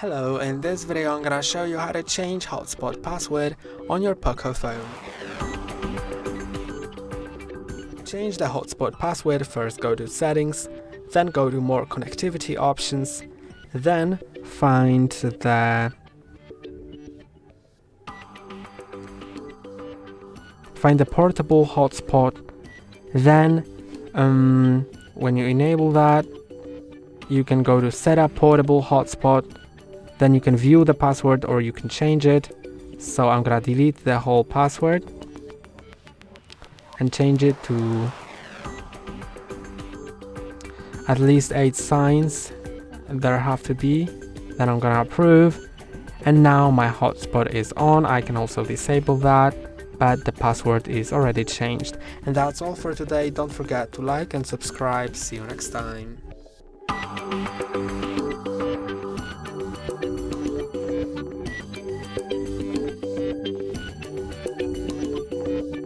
Hello, in this video I'm gonna show you how to change hotspot password on your POCO phone. Change the hotspot password. First go to settings, then go to more connectivity options, then find the portable hotspot. Then when you enable that, you can go to setup portable hotspot. Then you can view the password or you can change it. So I'm gonna delete the whole password and change it to at least 8 signs there have to be. Then I'm gonna approve, and now my hotspot is on. I can also disable that, but the password is already changed. And that's all for today. Don't forget to like and subscribe. See you next time.